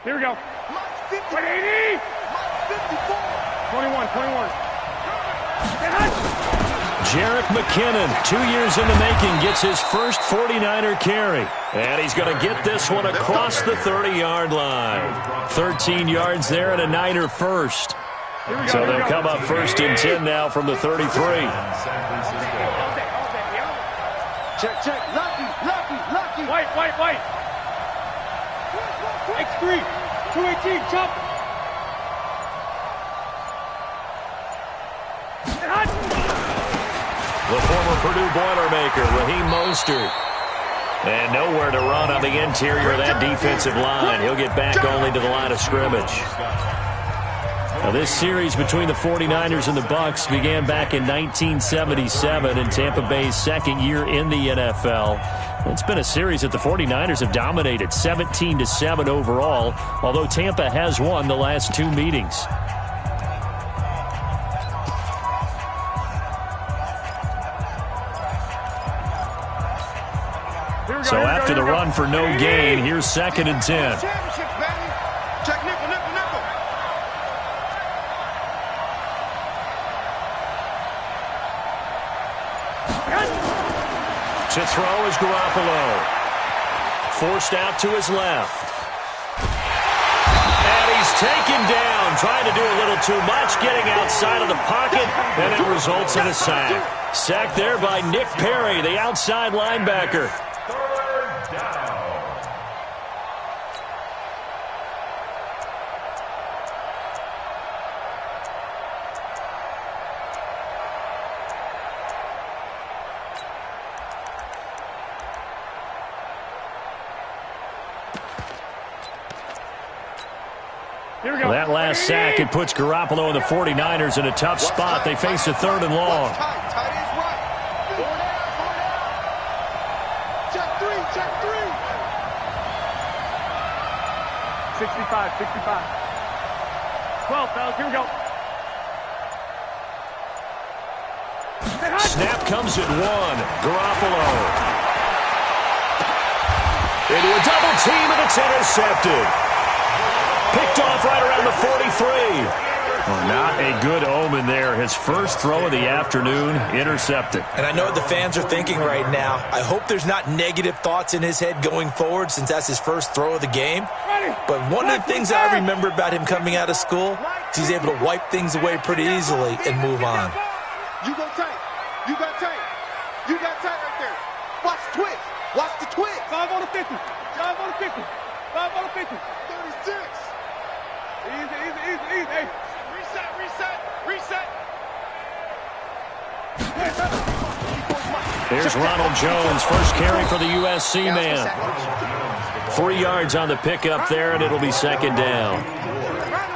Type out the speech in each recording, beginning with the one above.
Here we go. 180. 21. Jerick McKinnon, 2 years in the making, gets his first 49er carry. And he's going to get this one across the 30-yard line. 13 yards there and a Niner first. So they'll come up first and 10 now from the 33. Check. Lucky. White. X3. 218. Jump. The former Purdue Boilermaker, Raheem Mostert. And nowhere to run on the interior of that defensive line. He'll get back only to the line of scrimmage. Now, this series between the 49ers and the Bucs began back in 1977 in Tampa Bay's second year in the NFL. It's been a series that the 49ers have dominated, 17-7 overall, although Tampa has won the last two meetings. So after the run for no gain, here's 2nd and 10. Check nickel. To throw is Garoppolo. Forced out to his left. And he's taken down, trying to do a little too much, getting outside of the pocket, and it results in a sack. Sacked there by Nick Perry, the outside linebacker. That last sack, it puts Garoppolo and the 49ers in a tough spot. They face a 3rd and long. Check three. 65. 12, fellas, here we go. Snap comes at 1. Garoppolo. Into a double team, and it's intercepted. Picked off right around the 43. Well, not a good omen there. His first throw of the afternoon, intercepted. And I know what the fans are thinking right now. I hope there's not negative thoughts in his head going forward since that's his first throw of the game. But one of the things I remember about him coming out of school is he's able to wipe things away pretty easily and move on. You got tight right there. Watch the twist. 5 on the 50. 36. Easy. Hey. Reset. There's Ronald Jones, first carry for the USC man. 3 yards on the pickup there, and it'll be 2nd down.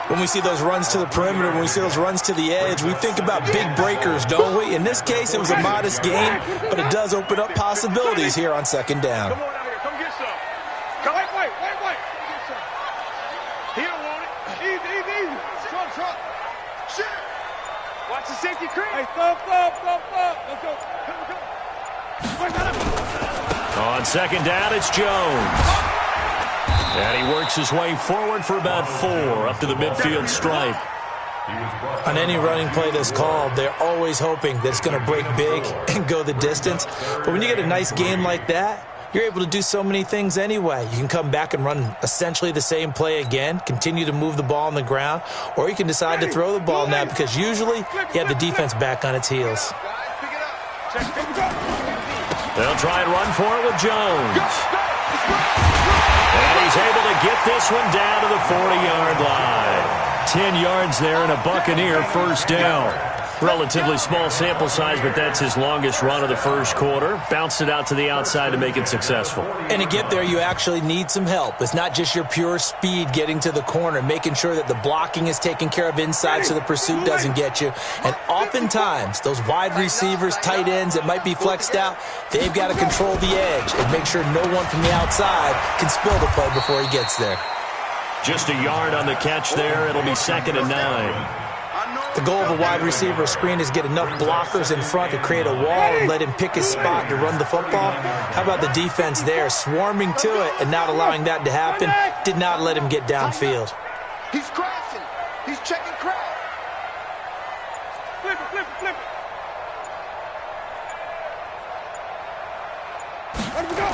When we see those runs to the perimeter, when we see those runs to the edge, we think about big breakers, don't we? In this case, it was a modest gain, but it does open up possibilities here on 2nd down. Come on out here. Come get some. Wait. He don't want it. Easy. Trump. Shit. Watch the safety creep. Hey, thump. Let's go. Come. On 2nd down, it's Jones. And he works his way forward for about 4 up to the midfield stripe. On any running play that's called, they're always hoping that it's going to break big and go the distance. But when you get a nice game like that, you're able to do so many things anyway. You can come back and run essentially the same play again, continue to move the ball on the ground, or you can decide to throw the ball now because usually you have the defense back on its heels. They'll try and run for it with Jones. And he's able to get this one down to the 40-yard line. 10 yards there and a Buccaneer first down. Relatively small sample size, but that's his longest run of the first quarter. Bounced it out to the outside to make it successful. And to get there, you actually need some help. It's not just your pure speed getting to the corner, making sure that the blocking is taken care of inside so the pursuit doesn't get you. And oftentimes, those wide receivers, tight ends that might be flexed out, they've got to control the edge and make sure no one from the outside can spill the play before he gets there. Just a yard on the catch there. It'll be 2nd and 9. The goal of a wide receiver screen is get enough blockers in front to create a wall and let him pick his spot to run the football. How about the defense there, swarming to it and not allowing that to happen? Did not let him get downfield. He's crashing. He's checking crash. Flip it, flip it, flip it. Let him go.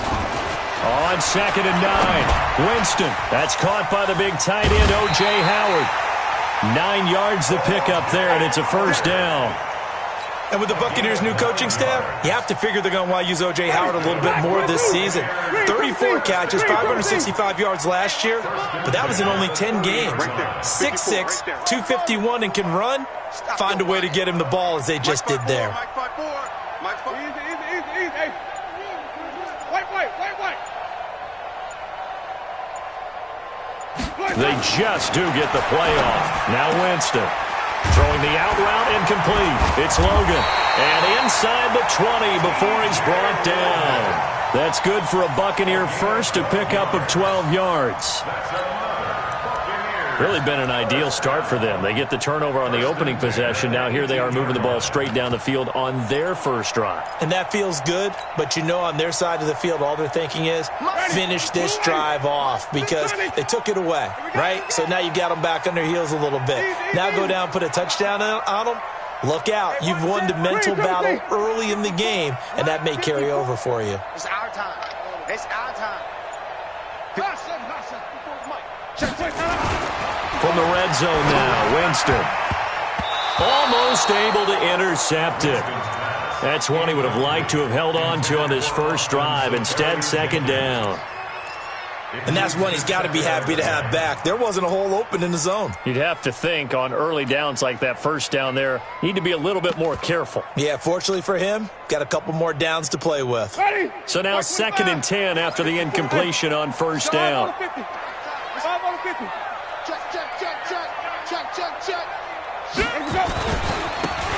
On 2nd and 9, Winston. That's caught by the big tight end, O.J. Howard. 9 yards the pickup there, and it's a first down. And with the Buccaneers' new coaching staff, you have to figure they're going to want to use O.J. Howard a little bit more this season. 34 catches, 565 yards last year, but that was in only 10 games. 6'6", 251, and can run. Find a way to get him the ball as they just did there. They just do get the play off. Now Winston. Throwing the out route incomplete. It's Logan. And inside the 20 before he's brought down. That's good for a Buccaneer first, a pickup of 12 yards. Really been an ideal start for them. They get the turnover on the opening possession. Now here they are moving the ball straight down the field on their first drive. And that feels good, but you know on their side of the field all they're thinking is finish this drive off because they took it away, right? So now you got them back on their heels a little bit. Now go down, put a touchdown on them. Look out. You've won the mental battle early in the game, and that may carry over for you. It's our time. It's our time. From the red zone now, Winston. Almost able to intercept it. That's one he would have liked to have held on to on his first drive. Instead, second down. And that's one he's got to be happy to have back. There wasn't a hole open in the zone. You'd have to think on early downs like that first down there, need to be a little bit more careful. Yeah, fortunately for him, got a couple more downs to play with. So now 2nd and 10 after the incompletion on first down.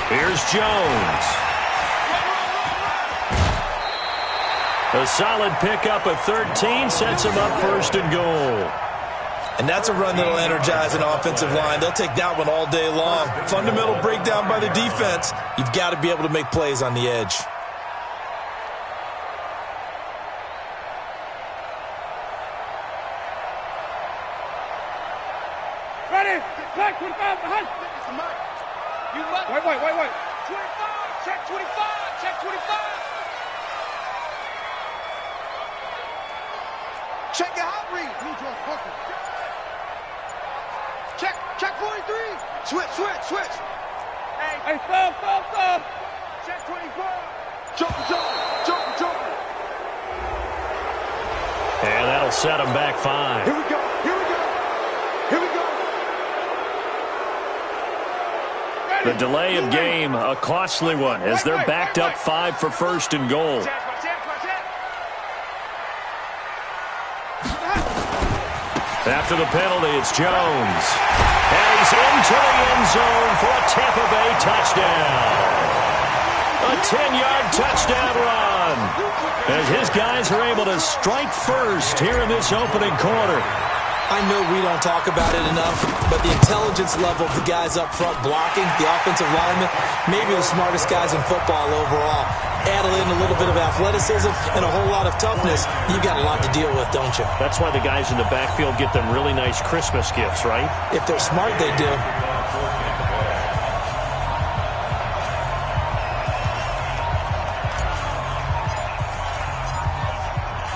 Here's Jones. A solid pickup of 13 sets him up 1st and goal. And that's a run that'll energize an offensive line. They'll take that one all day long. Fundamental breakdown by the defense. You've got to be able to make plays on the edge. Ready? Check 25 behind. Wait. 25. Check 25. Check 25. Check your hot read. Check 43. Switch. Hey, stop. Check 25. Jump. And that'll set him back 5. Here we go. The delay of game, a costly one, as they're backed up 5 for 1st and goal. After the penalty, it's Jones. And he's into the end zone for a Tampa Bay touchdown. A 10-yard touchdown run. As his guys are able to strike first here in this opening quarter. I know we don't talk about it enough, but the intelligence level of the guys up front blocking, the offensive linemen, maybe the smartest guys in football overall. Add in a little bit of athleticism and a whole lot of toughness, you got a lot to deal with, don't you? That's why the guys in the backfield get them really nice Christmas gifts, right? If they're smart, they do.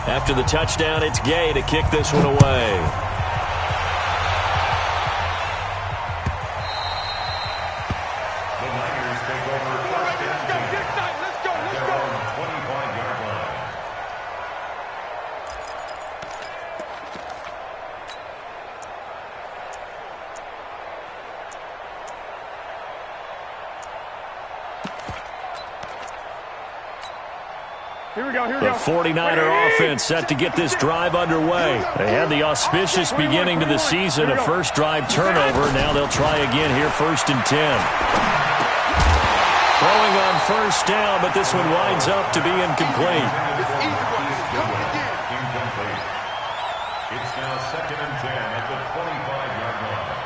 After the touchdown, it's Gay to kick this one away. The 49er offense set to get this drive underway. They had the auspicious beginning to the season, a first drive turnover. Now they'll try again here, 1st and 10. Throwing on first down, but this one winds up to be incomplete. It's now 2nd and 10 at the 25-yard line.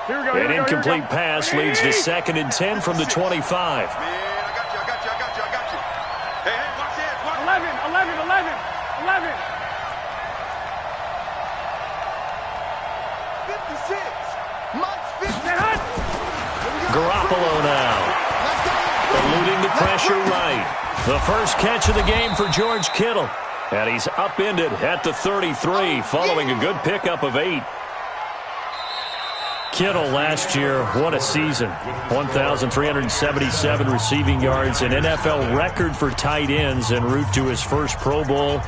An incomplete pass leads to 2nd and 10 from the 25. I got you. Hey, watch this. 11. 56. Mike's 50. Garoppolo now. Eluding the pressure right. The first catch of the game for George Kittle. And he's upended at the 33 following a good pickup of 8. Kittle last year, what a season. 1,377 receiving yards, an NFL record for tight ends en route to his first Pro Bowl.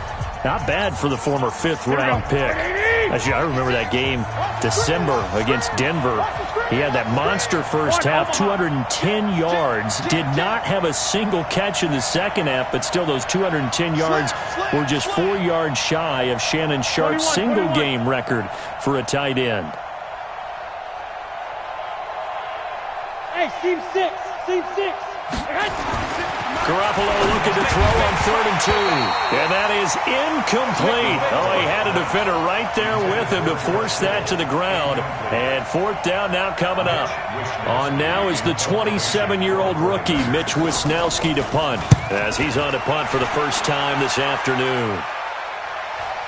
Not bad for the former 5th-round pick. Actually, I remember that game, December against Denver. He had that monster first half, 210 yards. Did not have a single catch in the second half, but still those 210 yards were just 4 yards shy of Shannon Sharp's single-game record for a tight end. Hey, seam 6. Garoppolo looking to throw on 3rd and 2. And that is incomplete. Oh, he had a defender right there with him to force that to the ground. And 4th down now coming up. On now is the 27-year-old rookie, Mitch Wisnowski, to punt, as he's on to punt for the first time this afternoon.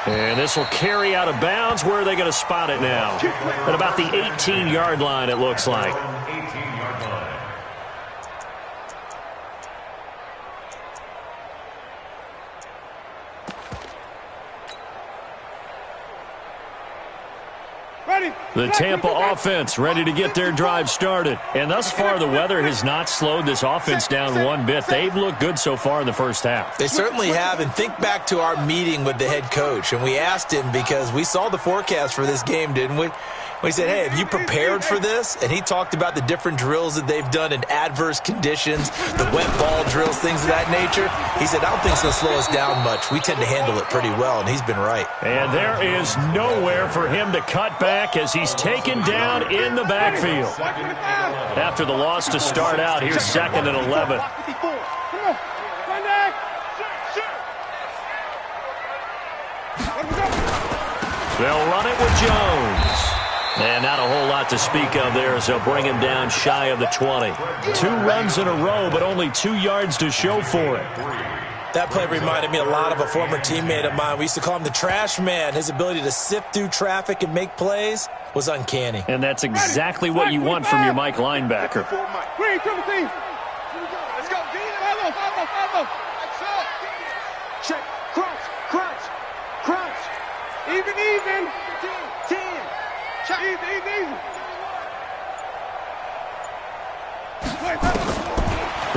And this will carry out of bounds. Where are they going to spot it now? At about the 18-yard line, it looks like. The Tampa offense ready to get their drive started. And thus far, the weather has not slowed this offense down one bit. They've looked good so far in the first half. They certainly have. And think back to our meeting with the head coach. And we asked him, because we saw the forecast for this game, didn't we? We said, hey, have you prepared for this? And he talked about the different drills that they've done in adverse conditions, the wet ball drills, things of that nature. He said, I don't think it's going to slow us down much. We tend to handle it pretty well, and he's been right. And there is nowhere for him to cut back as he's taken down in the backfield. After the loss to start out, here's 2nd and 11. They'll run it with Jones. And not a whole lot to speak of there as they'll bring him down shy of the 20. 2 runs in a row, but only 2 yards to show for it. That play reminded me a lot of a former teammate of mine. We used to call him the trash man. His ability to sift through traffic and make plays was uncanny. And that's exactly what you want from your Mike linebacker. Let's go. Check. Crunch. Even. 10. Check. Easy.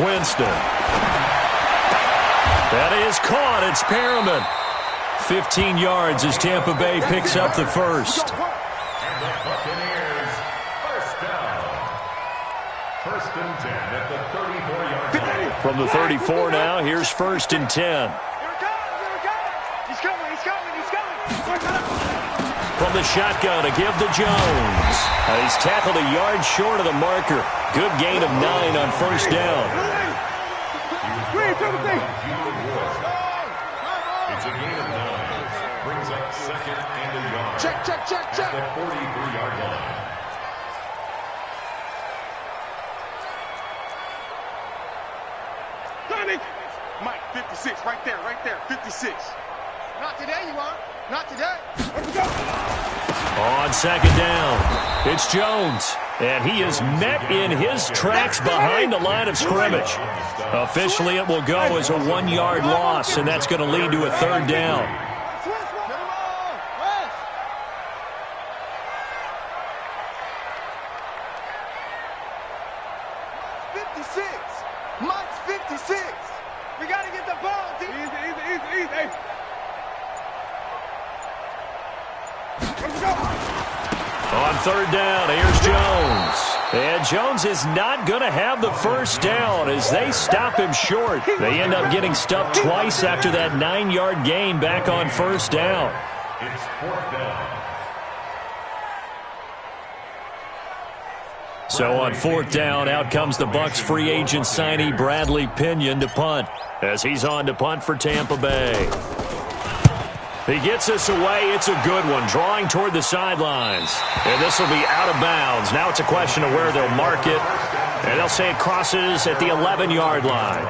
Winston. That is caught. It's Perriman. 15 yards as Tampa Bay picks up the first. And the Buccaneers, first down. 1st and 10 at the 34-yard line. From the 34 now, here's 1st and 10. He's coming. From the shotgun to give to Jones. He's tackled a yard short of the marker. Good gain of 9 on 1st down. It's a gain of 9. Brings up 2nd and a yard. Check. At the 43-yard line. Mike, 56, right there, 56. Not today, you are. Not today. On 2nd down, it's Jones. And he is met in his tracks behind the line of scrimmage. Officially, it will go as a 1-yard loss, and that's going to lead to a 3rd down. Mike's 56. We got to get the ball. Easy. On 3rd down, here's Jones. And Jones is not going to have the first down as they stop him short. They end up getting stuffed twice after that 9-yard gain back on 1st down. It's 4th down. So on 4th down, out comes the Bucs free agent signee Bradley Pinion to punt as he's on to punt for Tampa Bay. He gets this away. It's a good one, drawing toward the sidelines. And this will be out of bounds. Now it's a question of where they'll mark it. And they'll say it crosses at the 11-yard line.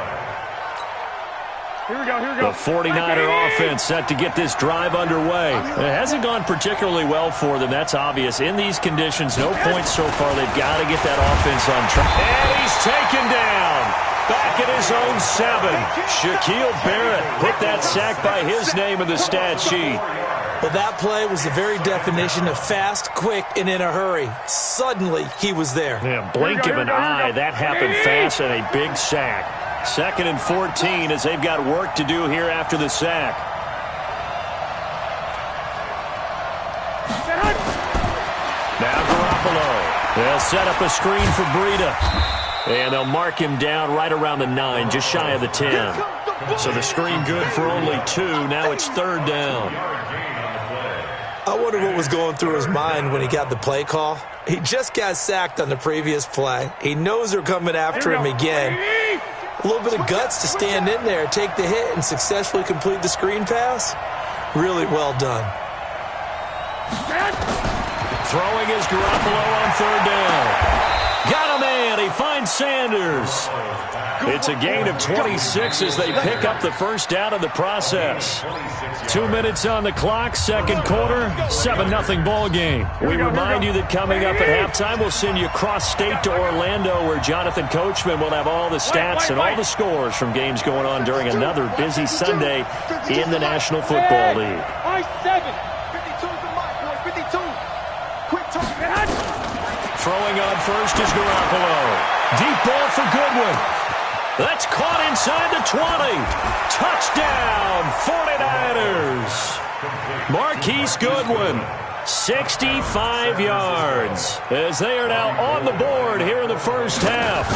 Here we go, here we go. The 49er offense set to get this drive underway. It hasn't gone particularly well for them. That's obvious. In these conditions, no points so far. They've got to get that offense on track. And he's taken down. Back at his own 7. Shaquille Barrett put that sack by his name in the stat sheet. Well, that play was the very definition of fast, quick, and in a hurry. Suddenly, he was there. Yeah, blink of an eye. That happened fast and a big sack. 2nd and 14 as they've got work to do here after the sack. Now Garoppolo. They'll set up a screen for Breida. And they'll mark him down right around the 9, just shy of the 10. So the screen good for only 2. Now it's 3rd down. I wonder what was going through his mind when he got the play call. He just got sacked on the previous play. He knows they're coming after him again. A little bit of guts to stand in there, take the hit, and successfully complete the screen pass. Really well done. Throwing is Garoppolo on 3rd down. Got a man. He finds Sanders. It's a gain of 26 as they pick up the first down in the process. 2 minutes on the clock, 2nd quarter, 7-0 ball game. We remind you that coming up at halftime, we'll send you cross-state to Orlando, where Jonathan Coachman will have all the stats and all the scores from games going on during another busy Sunday in the National Football League. 52. Quick talk. Throwing on first is Garoppolo. Deep ball for Goodwin. That's caught inside the 20. Touchdown, 49ers. Marquise Goodwin, 65 yards, as they are now on the board here in the first half.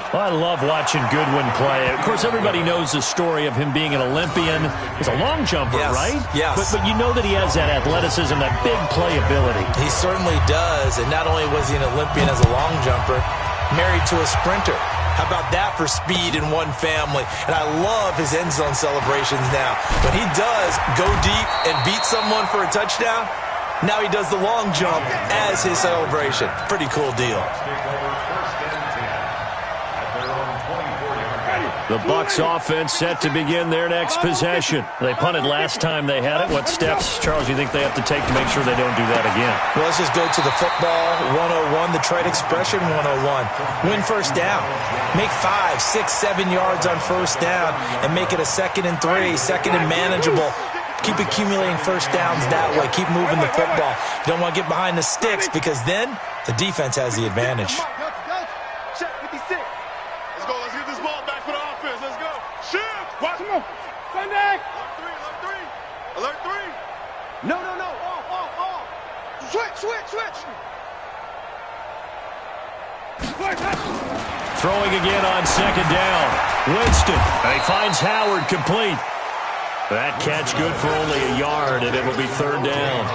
I love watching Goodwin play. Of course, everybody knows the story of him being an Olympian. He's a long jumper, yes, right? Yes. But you know that he has that athleticism, that big playability. He certainly does. And not only was he an Olympian as a long jumper, married to a sprinter. How about that for speed in one family? And I love his end zone celebrations now. When he does go deep and beat someone for a touchdown, now he does the long jump as his celebration. Pretty cool deal. The Bucs offense set to begin their next possession. They punted last time they had it. What steps, Charles, do you think they have to take to make sure they don't do that again? Well, let's just go to the football 101, the trade expression 101. Win first down. Make 5, 6, 7 yards on first down and make it a 2nd and 3, 2nd and manageable. Keep accumulating first downs that way. Keep moving the football. You don't want to get behind the sticks because then the defense has the advantage. Alert 3. No. All. Switch. Throwing again on 2nd down. Winston. He finds Howard complete. That catch good for only a yard, and it'll be 3rd down.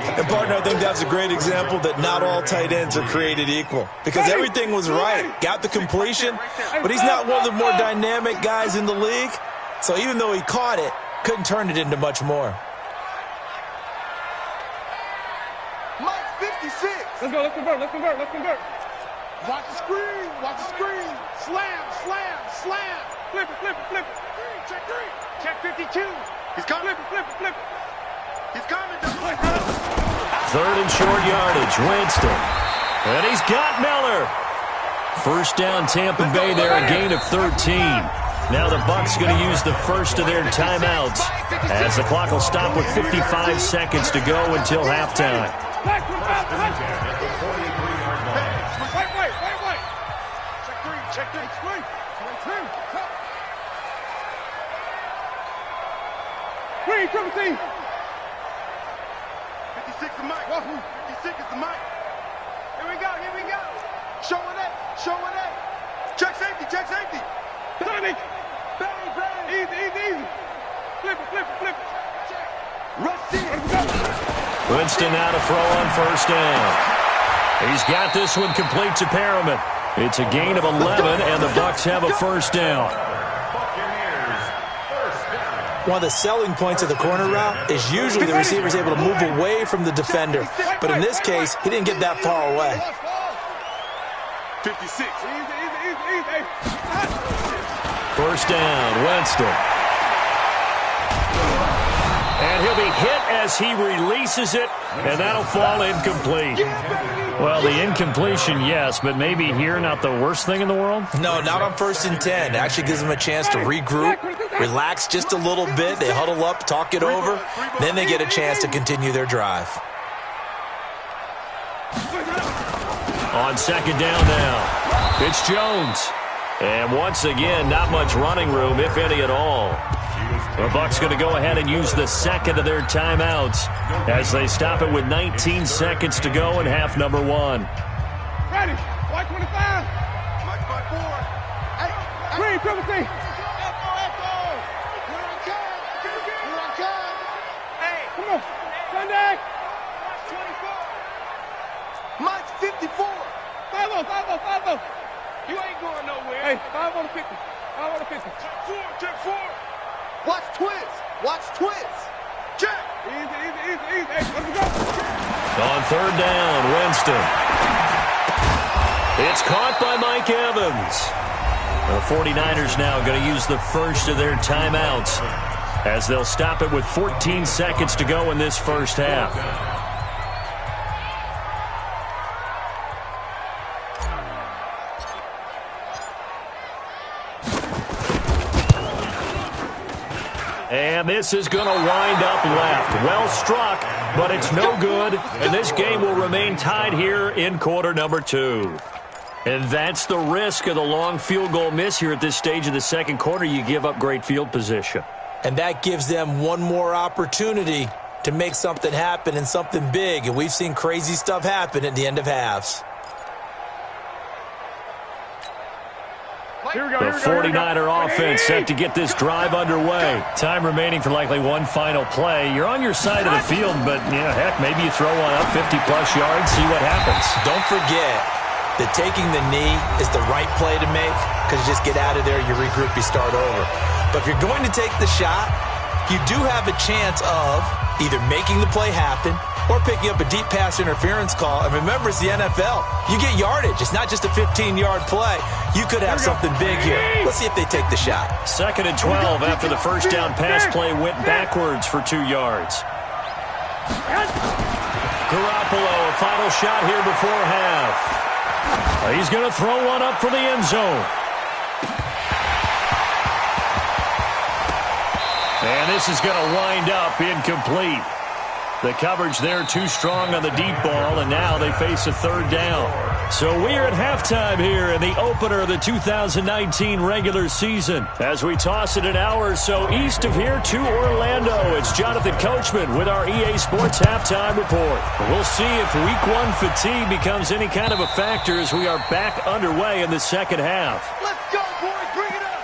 And, partner, I think that's a great example that not all tight ends are created equal. Because everything was right. Got the completion, but he's not one of the more dynamic guys in the league. So even though he caught it, couldn't turn it into much more. Mike, 56. Let's go. Let's convert. Watch the screen. Slam. Flip it. Check 3. Check 52. He's coming. Flip it. He's coming. 3rd and short yardage. Winston. And he's got Miller. First down, Tampa Bay there, a gain of 13. Now the Bucs going to use the first of their timeouts as the clock will stop with 55 seconds to go until halftime. Wait. Check 3. Green, triple team. 56 is Mike. 56 is the Mike. Here we go. Showing it. Check safety. Sonic. Bang. Easy. Flip it. Rush in. Winston now to throw on first down. He's got this one complete to Perriman. It's a gain of 11, and the Bucs have a first down. One of the selling points of the corner route is usually the receiver is able to move away from the defender. But in this case, he didn't get that far away. 56. First down, Winston. And he'll be hit as he releases it, and that'll fall incomplete. Well, the incompletion, yes, but maybe here not the worst thing in the world? No, not on 1st and 10. It actually gives them a chance to regroup, relax just a little bit. They huddle up, talk it over. Then they get a chance to continue their drive. On 2nd down now, it's Jones. And once again, not much running room, if any at all. The Bucs going to go ahead and use the second of their timeouts as they stop it with 19 seconds to go in half number 1. Ready. White 25. Mike 5-4. Hey. Green, triple T. Echo. We're on time. Hey. Come on. Sunday. Mike's 54. 5-0. You ain't going nowhere. Hey, 5 on the 50. 5 on the 50. Check 4. Watch twist. Check. Easy. Hey, let me go. On 3rd down, Winston. It's caught by Mike Evans. The 49ers now going to use the first of their timeouts as they'll stop it with 14 seconds to go in this first half. And this is going to wind up left. Well struck, but it's no good. And this game will remain tied here in quarter number 2. And that's the risk of the long field goal miss here at this stage of the second quarter. You give up great field position. And that gives them one more opportunity to make something happen and something big. And we've seen crazy stuff happen at the end of halves. The 49er offense set to get this drive underway. Time remaining for likely one final play. You're on your side of the field, but, heck, maybe you throw one up 50-plus yards, see what happens. Don't forget that taking the knee is the right play to make because you just get out of there, you regroup, you start over. But if you're going to take the shot, you do have a chance of either making the play happen or picking up a deep pass interference call. And remember, it's the NFL. You get yardage. It's not just a 15-yard play. You could have something big here. Let's see if they take the shot. 2nd and 12 after the first down pass play went backwards for 2 yards. Garoppolo, a final shot here before half. He's going to throw one up for the end zone. And this is going to wind up incomplete. The coverage there too strong on the deep ball, and now they face a 3rd down. So we are at halftime here in the opener of the 2019 regular season. As we toss it an hour or so east of here to Orlando, it's Jonathan Coachman with our EA Sports Halftime Report. We'll see if Week 1 fatigue becomes any kind of a factor as we are back underway in the second half. Let's go, boys. Bring it up.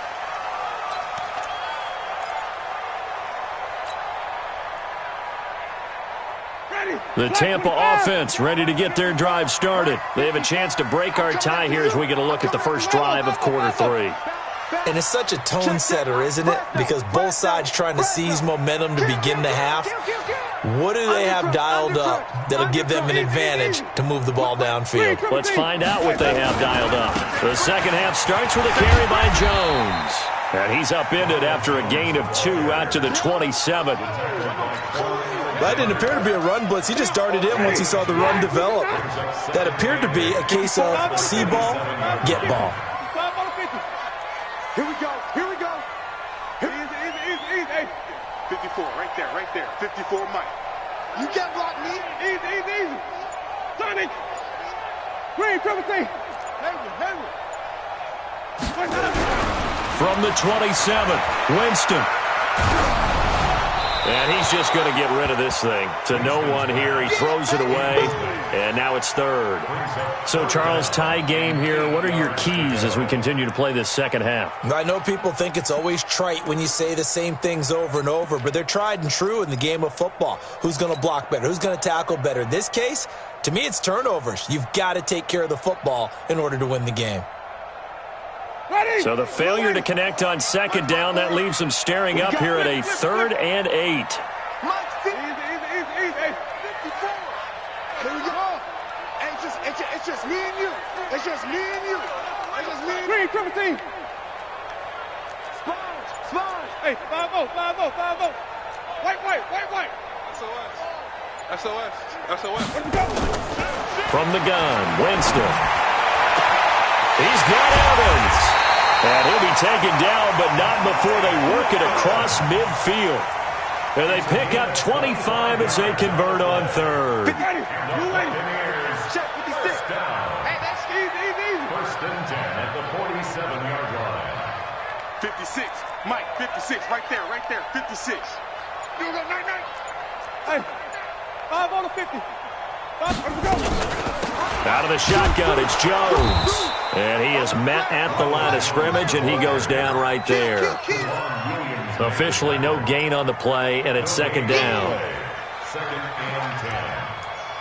The Tampa offense ready to get their drive started. They have a chance to break our tie here as we get a look at the first drive of quarter 3. And it's such a tone setter, isn't it? Because both sides trying to seize momentum to begin the half. What do they have dialed up that'll give them an advantage to move the ball downfield? Let's find out what they have dialed up. The second half starts with a carry by Jones. And he's upended after a gain of 2 out to the 27. That didn't appear to be a run blitz. He just darted in once he saw the run develop. That appeared to be a case of see ball, get ball. Here we go. Easy. 54, right there. 54, Mike. You can't block me. Easy. Sonny. Green, triple T. Hayward. From the 27, Winston. And he's just going to get rid of this thing. To no one here. He throws it away. And now it's 3rd. So, Charles, tie game here. What are your keys as we continue to play this second half? I know people think it's always trite when you say the same things over and over, but they're tried and true in the game of football. Who's going to block better? Who's going to tackle better? In this case, to me, it's turnovers. You've got to take care of the football in order to win the game. So the failure to connect on second down, that leaves them staring up here at a 3rd and 8. Easy. Hey, 54. Here we go. Hey, it's just me and you. It's just me and you. It's just me and you. Green, triple team. Sponge. Hey, 5-0. White. SOS. From the gun, Winston. He's got Evans. And he'll be taken down, but not before they work it across midfield. And they pick up 25 as they convert on 3rd. Check 56. Hey, that's easy. 1st and 10 at the 47-yard line. 56. Mike, 56. Right there. 56. You go, 9. Hey, 5 on the 50. Out of the shotgun, it's Jones. And he is met at the line of scrimmage, and he goes down right there. Officially no gain on the play, and it's 2nd down. 2nd and 10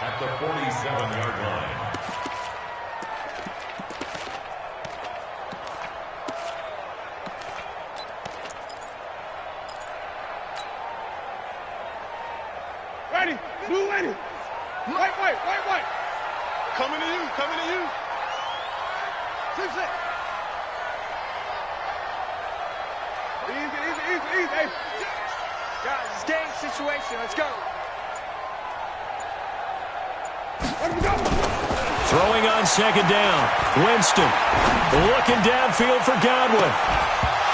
at the 47-yard line. Ready. Blue ready. White. Coming to you. Easy. Hey. Guys, it's game situation. Let's go. Throwing on 2nd down. Winston looking downfield for Godwin.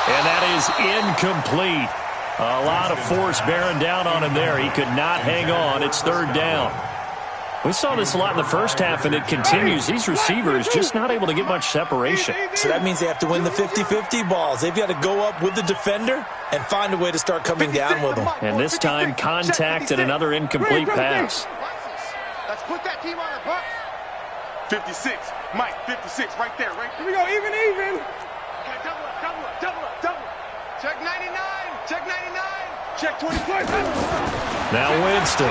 And that is incomplete. A lot of force bearing down on him there. He could not hang on. It's 3rd down. We saw this a lot in the first half, and it continues. These receivers just not able to get much separation. So that means they have to win the 50-50 balls. They've got to go up with the defender and find a way to start coming down with them. And this time, contact and another incomplete pass. Let's put that team on the bus. 56. Mike, 56. Right there. Here we go. Even. Okay, double up. Check 99. Check 20 points. Now Winston.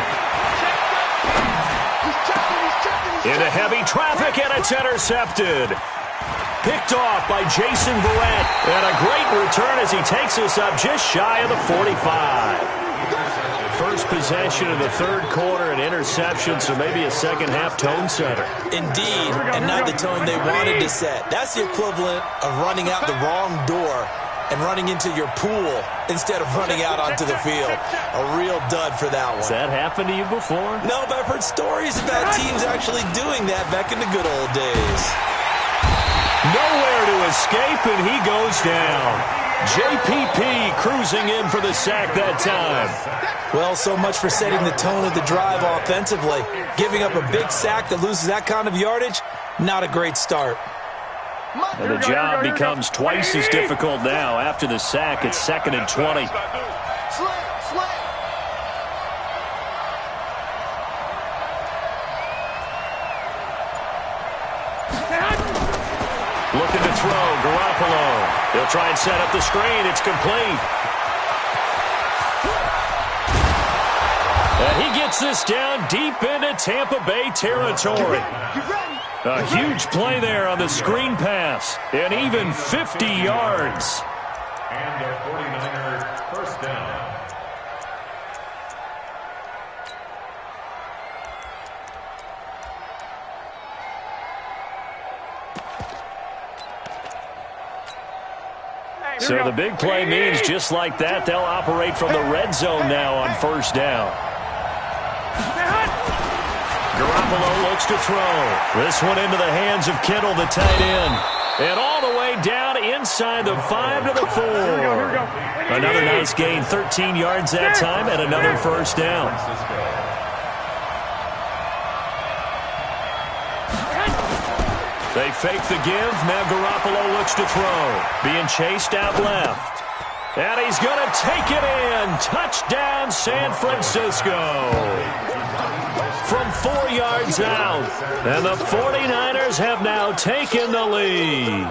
Into heavy traffic, and it's intercepted. Picked off by Jason Verrett. And a great return as he takes us up just shy of the 45. First possession of the 3rd quarter, an interception, so maybe a second-half tone setter. Indeed, and not the tone they wanted to set. That's the equivalent of running out the wrong door and running into your pool instead of running out onto the field. A real dud for that one. Has that happened to you before? No, but I've heard stories about teams actually doing that back in the good old days. Nowhere to escape, and he goes down. JPP cruising in for the sack that time. Well, so much for setting the tone of the drive offensively. Giving up a big sack that loses that kind of yardage, not a great start. And the job becomes twice as difficult now. After the sack, it's 2nd and 20. Looking to throw, Garoppolo. He'll try and set up the screen. It's complete. And he gets this down deep into Tampa Bay territory. A huge play there on the screen pass. And even 50 yards. And a 49er 1st down. So the big play means just like that, they'll operate from the red zone now on 1st down. Garoppolo looks to throw. This one into the hands of Kittle, the tight end. And all the way down inside the 5 to the 4. Another nice gain, 13 yards that time, and another 1st down. They fake the give. Now Garoppolo looks to throw. Being chased out left. And he's going to take it in. Touchdown, San Francisco. From 4 yards out. And the 49ers have now taken the lead.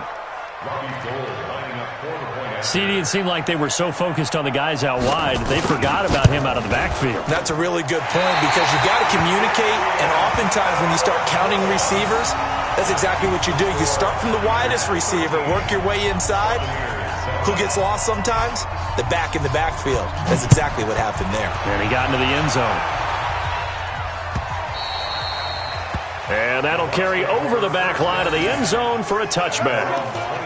CD, it seemed like they were so focused on the guys out wide, they forgot about him out of the backfield. That's a really good point because you got to communicate, and oftentimes when you start counting receivers, That's exactly what you do. You start from the widest receiver, work your way inside. Who gets lost sometimes? The back in the backfield. That's exactly what happened there. And he got into the end zone. And that'll carry over the back line of the end zone for a touchback.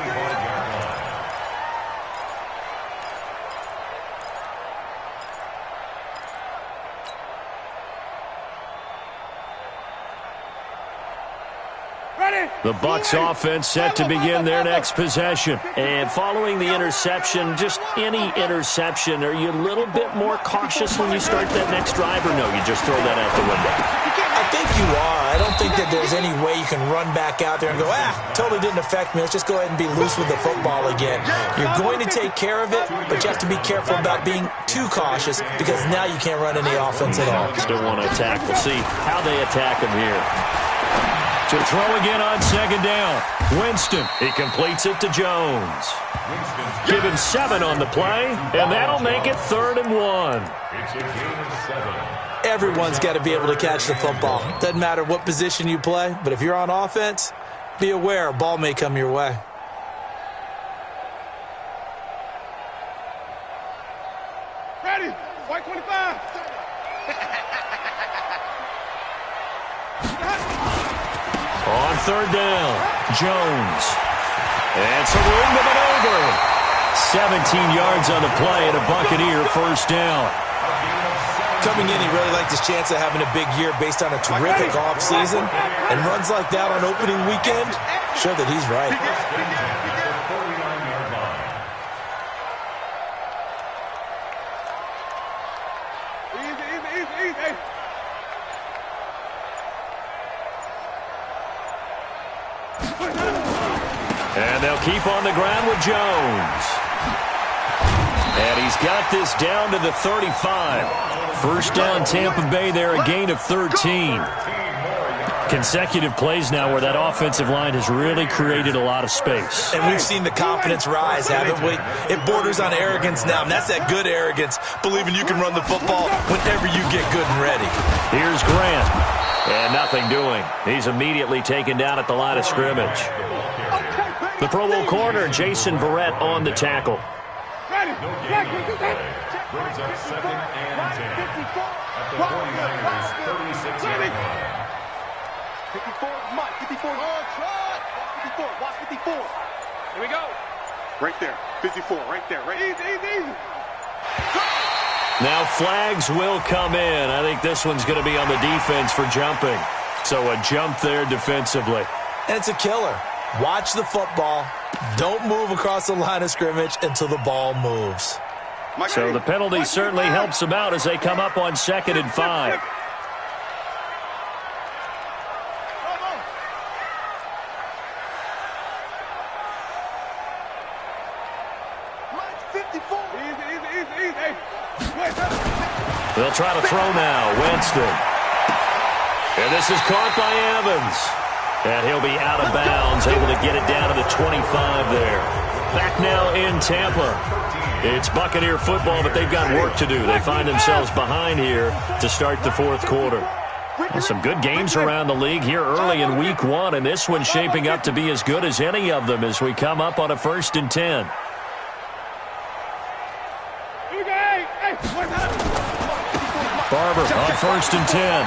The Bucs offense set to begin their next possession. And following the interception, just any interception, are you a little bit more cautious when you start that next drive, or no, you just throw that out the window? I think you are. I don't think that there's any way you can run back out there and go, totally didn't affect me. Let's just go ahead and be loose with the football again. You're going to take care of it, but you have to be careful about being too cautious because now you can't run any offense at all. Still want to attack. We'll see how they attack him here. To throw again on second down. Winston, he completes it to Jones. Give him 7 on the play, and that'll make it 3rd and 1. It's a gain of 7. Everyone's got to be able to catch the football. Doesn't matter what position you play, but if you're on offense, be aware a ball may come your way. Ready? White 25. On 3rd down, Jones. And some room to maneuver. 17 yards on the play and a Buccaneer first down. Coming in, he really liked his chance of having a big year based on a terrific offseason. And runs like that on opening weekend show that he's right. Easy. And they'll keep on the ground with Jones. And he's got this down to the 35. First down, Tampa Bay there, a gain of 13. Consecutive plays now where that offensive line has really created a lot of space. And we've seen the confidence rise, haven't we? It borders on arrogance now, and that's that good arrogance, believing you can run the football whenever you get good and ready. Here's Grant. And nothing doing. He's immediately taken down at the line of scrimmage. The Pro Bowl corner, Jason Verrett, on the tackle. Brings up 2nd and 10. At the 49ers, 36-yard line. 54, Mike, 54. Watch 54. Here we go. Right there, 54, right there. Easy. Now flags will come in. I think this one's going to be on the defense for jumping. So a jump there defensively. And it's a killer. Watch the football. Don't move across the line of scrimmage until the ball moves. So the penalty certainly helps them out as they come up on 2nd and 5. They'll try to throw now. Winston. And this is caught by Evans. And he'll be out of bounds, able to get it down to the 25 there. Back now in Tampa. It's Buccaneer football, but they've got work to do. They find themselves behind here to start the 4th quarter. Well, some good games around the league here early in week 1, and this one's shaping up to be as good as any of them as we come up on a 1st and 10. Barber on 1st and 10.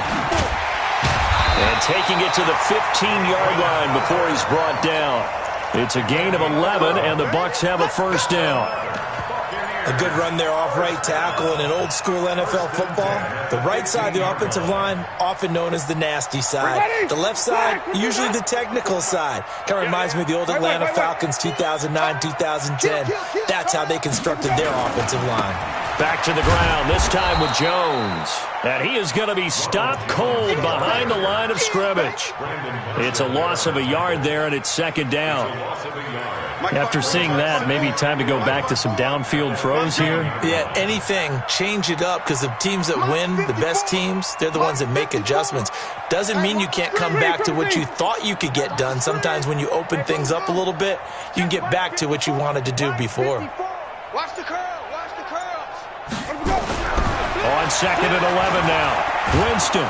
And taking it to the 15-yard line before he's brought down. It's a gain of 11, and the Bucs have a first down. A good run there off right tackle in an old-school NFL football. The right side of the offensive line, often known as the nasty side. The left side, usually the technical side. Kind of reminds me of the old Atlanta Falcons 2009, 2010. That's how they constructed their offensive line. Back to the ground, this time with Jones. And he is going to be stopped cold behind the line of scrimmage. It's a loss of a yard there, and it's 2nd down. After seeing that, maybe time to go back to some downfield throws here. Yeah, anything. Change it up, because the teams that win, the best teams, they're the ones that make adjustments. Doesn't mean you can't come back to what you thought you could get done. Sometimes when you open things up a little bit, you can get back to what you wanted to do before. Watch the curl. On 2nd and 11 now. Winston.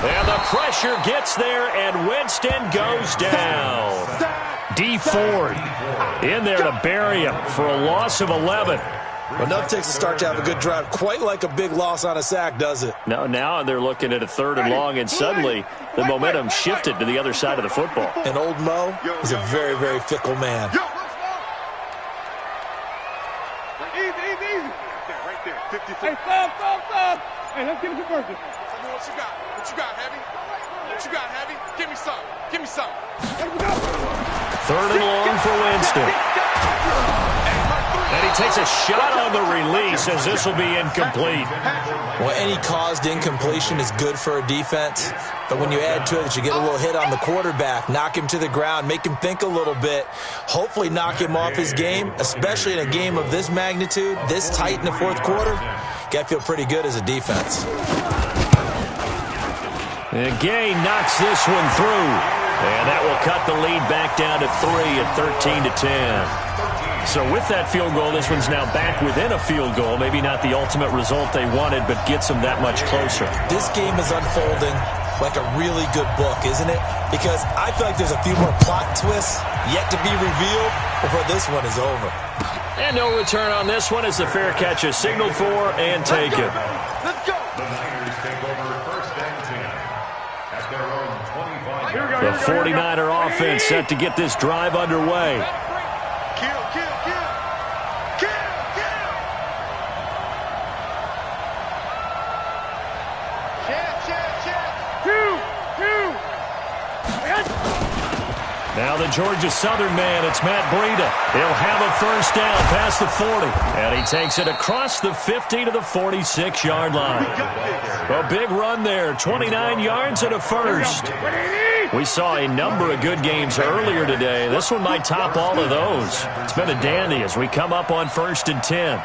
And the pressure gets there, and Winston goes down. D Ford in there to bury him for a loss of 11. Well, enough takes to start to have a good drive. Quite like a big loss on a sack, does it? No, now they're looking at a 3rd and long, and suddenly the momentum shifted to the other side of the football. And old Mo is a very, very fickle man. Easy. Right there. 50. Hey, stop. Hey, let's get it converted. Tell me what you got. What you got, Heavy? What you got, Heavy? Give me some. 3rd and long for Winston. And he takes a shot on the release as this will be incomplete. Well, any caused incompletion is good for a defense. But when you add to it that you get a little hit on the quarterback, knock him to the ground, make him think a little bit, hopefully knock him off his game, especially in a game of this magnitude, this tight in the 4th quarter, got to feel pretty good as a defense. And Gay knocks this one through. And that will cut the lead back down to 3 at 13-10. So with that field goal, this one's now back within a field goal. Maybe not the ultimate result they wanted, but gets them that much closer. This game is unfolding like a really good book, isn't it? Because I feel like there's a few more plot twists yet to be revealed before this one is over. And no return on this one as the fair catch is signaled for and taken. Let's go. The Niners take over 1st and 10 at their own 25. The 49er offense set to get this drive underway. Kill. Now the Georgia Southern man, it's Matt Breida. He'll have a 1st down past the 40. And he takes it across the 50 to the 46-yard line. A big run there, 29 yards and a 1st. We saw a number of good games earlier today. This one might top all of those. It's been a dandy as we come up on 1st and 10.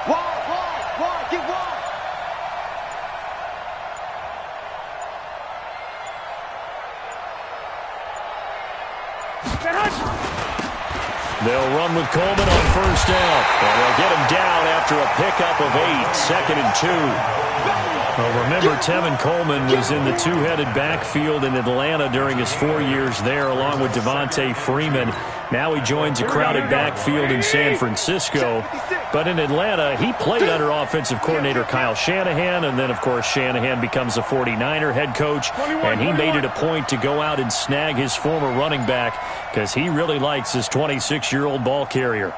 Wide, get wide. They'll run with Coleman on 1st down. And they'll get him down after a pickup of 8, 2nd and 2. Well, remember, Tevin Coleman was in the 2-headed backfield in Atlanta during his 4 years there, along with Devontae Freeman. Now he joins a crowded backfield in San Francisco. But in Atlanta, he played under offensive coordinator Kyle Shanahan, and then, of course, Shanahan becomes a 49er head coach, and he made it a point to go out and snag his former running back because he really likes his 26-year-old ball carrier.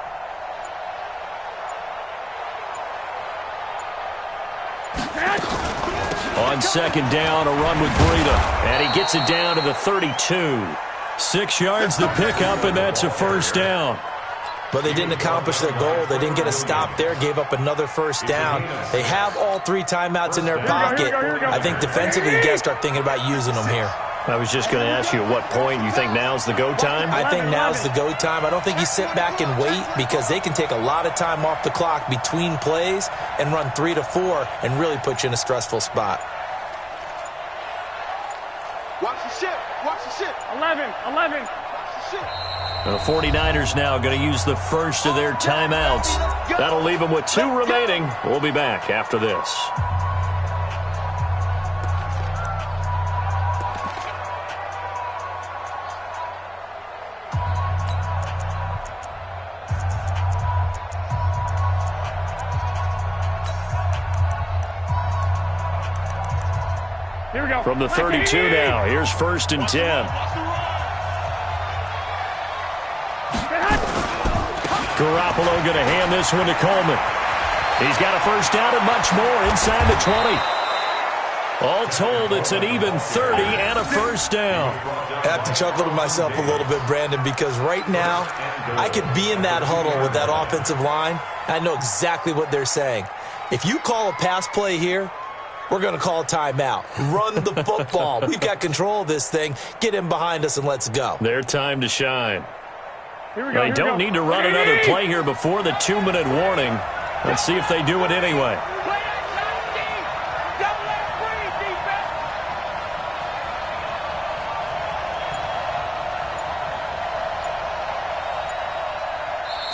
On 2nd down, a run with Breida, and he gets it down to the 32. 6 yards the pickup, and that's a 1st down. But they didn't accomplish their goal. They didn't get a stop there, gave up another 1st down. They have all 3 timeouts in their pocket. I think defensively, you got to start thinking about using them here. I was just going to ask you at what point you think now's the go time? I think now's the go time. I don't think you sit back and wait because they can take a lot of time off the clock between plays and run 3 to 4 and really put you in a stressful spot. Watch the ship. 11. Watch the ship. The 49ers now going to use the first of their timeouts. That'll leave them with 2 remaining. We'll be back after this. Here we go. From the 32 now, here's 1st and 10. Garoppolo going to hand this one to Coleman. He's got a 1st down and much more inside the 20. All told, it's an even 30 and a 1st down. I have to chuckle to myself a little bit, Brandon, because right now I could be in that huddle with that offensive line. I know exactly what they're saying. If you call a pass play here, we're going to call a timeout. Run the football. We've got control of this thing. Get him behind us and let's go. Their time to shine. Here we go. They don't need to run another play here before the 2-minute warning. Let's see if they do it anyway.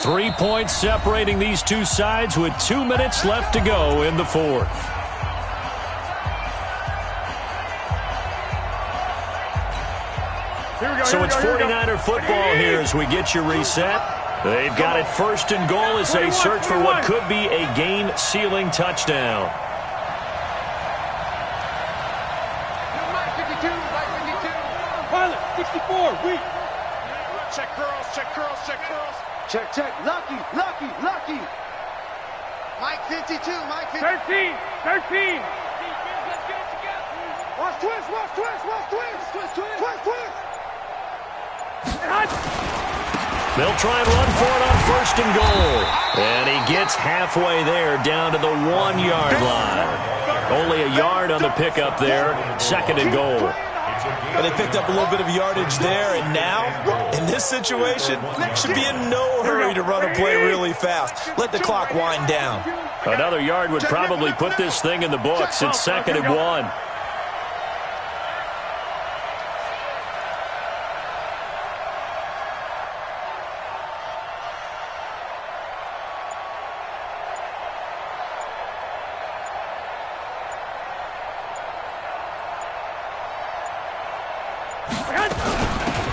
3 points separating these two sides with 2 minutes left to go in the 4th. So it's 49er football here as we get you reset. They've got it first and goal as they search for what could be a game-sealing touchdown. Mike 52, Mike 52. Pilot, 64, weak. Check curls, check curls, check curls. Check, check. Lucky, lucky, lucky. Mike 52, Mike 52. 13. Watch twist, watch twist, watch twist. Twist, twist. Twist, twist. They'll try and run for it on first and goal. And he gets halfway there down to the 1-yard line. Only a yard on the pickup there. Second and goal. But they picked up a little bit of yardage there, and now, in this situation, should be in no hurry to run a play really fast. Let the clock wind down. Another yard would probably put this thing in the books. It's second and 1.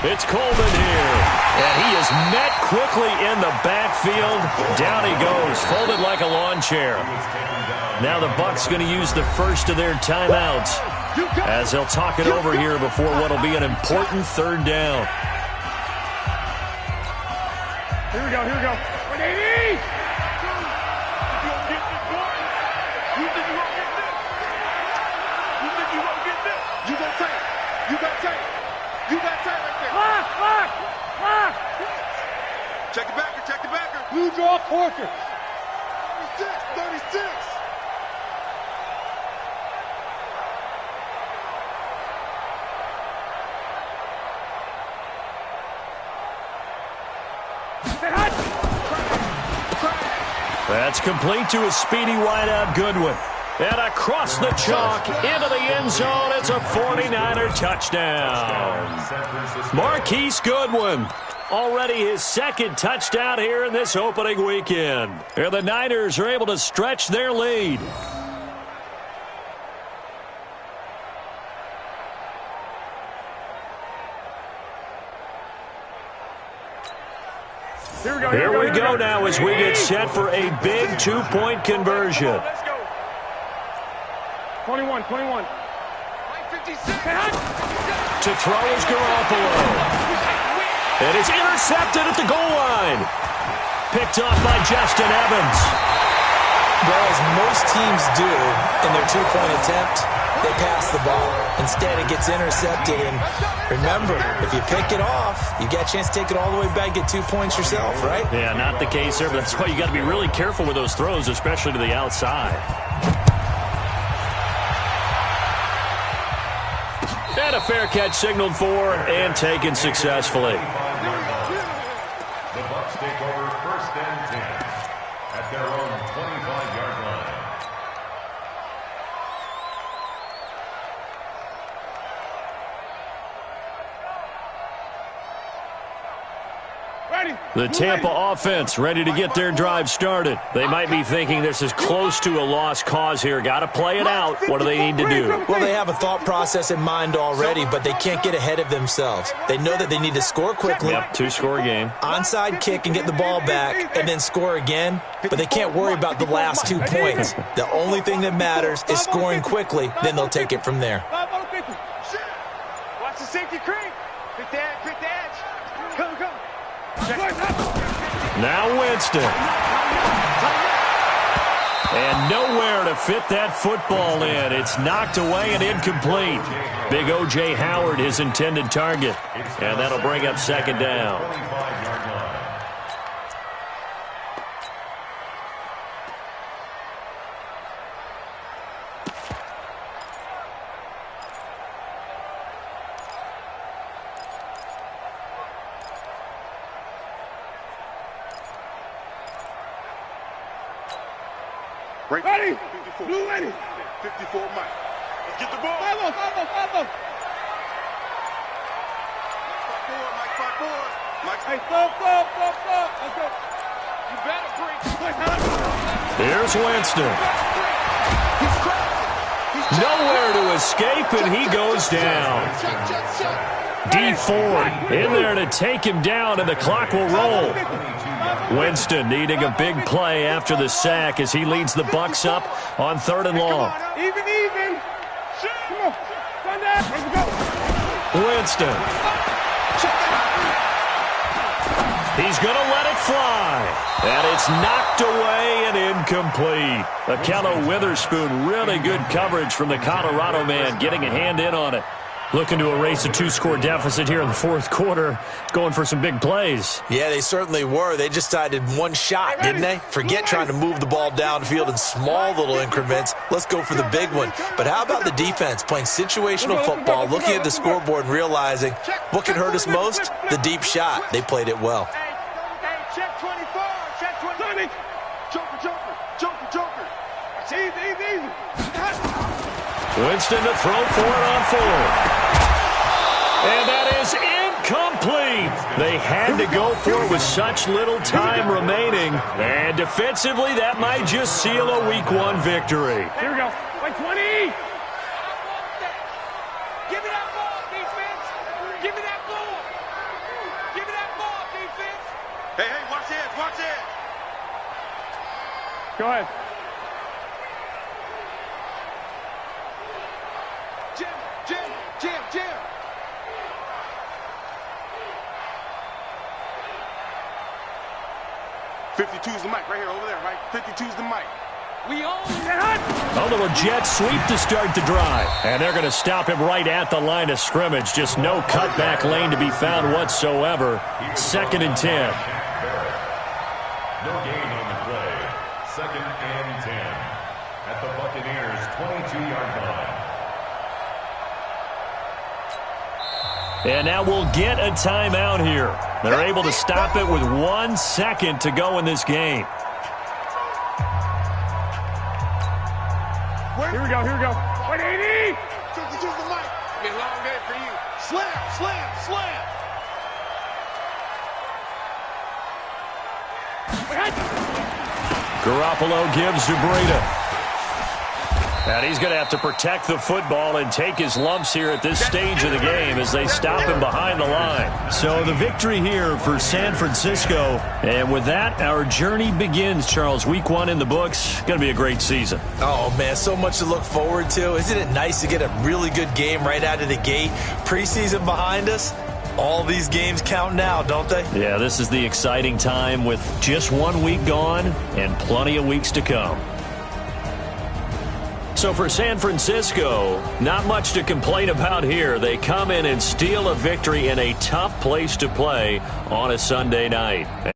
It's Coleman here, and he is met quickly in the backfield. Down he goes, folded like a lawn chair. Now the Bucs going to use the first of their timeouts as they'll talk it over here before what will be an important third down. Here we go, here we go. 180! You think you won't get this? You think you won't get this? You got tape. You got tape. You got tape right there. Lock! Check the backer, check the backer. Blue draw Corker. 36. That's complete to a speedy wideout Goodwin. And across the chalk, into the end zone, it's a 49er touchdown. Marquise Goodwin, already his second touchdown here in this opening weekend. And the Niners are able to stretch their lead. Here we go now as we get set for a big 2-point conversion. 21. To throw is Garoppolo. And it's intercepted at the goal line. Picked off by Justin Evans. Well, as most teams do in their 2-point attempt, they pass the ball. Instead, it gets intercepted. And remember, if you pick it off, you get a chance to take it all the way back, get 2 points yourself, right? Yeah, not the case there, but that's why you got to be really careful with those throws, especially to the outside. And a fair catch signaled for and taken successfully. The Bucs take over first and 10 at their own 25-yard line. The Tampa offense ready to get their drive started. They might be thinking this is close to a lost cause here. Got to play it out. What do they need to do? Well, they have a thought process in mind already, but they can't get ahead of themselves. They know that they need to score quickly. Yep, 2-score game. Onside kick and get the ball back and then score again, but they can't worry about the last 2 points. The only thing that matters is scoring quickly, then they'll take it from there. Watch the safety creep. Pick the edge. Come. Now Winston. And nowhere to fit that football in. It's knocked away and incomplete. Big O.J. Howard, his intended target. And that'll bring up second down. Ready? Blue ready. 54 Mike. Let's get the ball. 5-0. Mike 5-4. Mike, hey, stop. Let's go. You better bring. Here's Winston. Nowhere to escape, and he goes down. D Ford in there to take him down, and the clock will roll. Winston needing a big play after the sack as he leads the Bucs up on 3rd and long. Even. Come on. Let's go. Winston. He's going to let it fly. And it's knocked away and incomplete. Akello Witherspoon, really good coverage from the Colorado man, getting a hand in on it. Looking to erase a 2-score deficit here in the 4th quarter, going for some big plays. Yeah, they certainly were. They just decided one shot, didn't they? Forget trying to move the ball downfield in small little increments. Let's go for the big one. But how about the defense playing situational football, looking at the scoreboard and realizing what can hurt us most? The deep shot. They played it well. Check 24. Check 20. Joker. Easy. Winston to throw for it on 4th. And that is incomplete. They had to go for it with such little time remaining. And defensively, that might just seal a Week 1 victory. Here we go. Like 20. Give me that ball, defense. Give me that ball. Give me that ball, defense. Hey, watch it. Go ahead. Jim. 52's the mic right here, over there, right? 52's the mic. We own that. A little jet sweep to start the drive. And they're going to stop him right at the line of scrimmage. Just no cutback lane to be found whatsoever. 2nd and 10. No gain on the play. 2nd and 10 at the Buccaneers' 22-yard line. And now we'll get a timeout here. They're able to stop it with 1 second to go in this game. Here we go. 180. Choose the mic. Be a long day for you. Slam. Garoppolo gives to Breida. And he's going to have to protect the football and take his lumps here at this stage of the game as they stop him behind the line. So the victory here for San Francisco. And with that, our journey begins, Charles. Week 1 in the books. Going to be a great season. Oh, man, so much to look forward to. Isn't it nice to get a really good game right out of the gate? Preseason behind us. All these games count now, don't they? Yeah, this is the exciting time with just 1 week gone and plenty of weeks to come. So for San Francisco, not much to complain about here. They come in and steal a victory in a tough place to play on a Sunday night.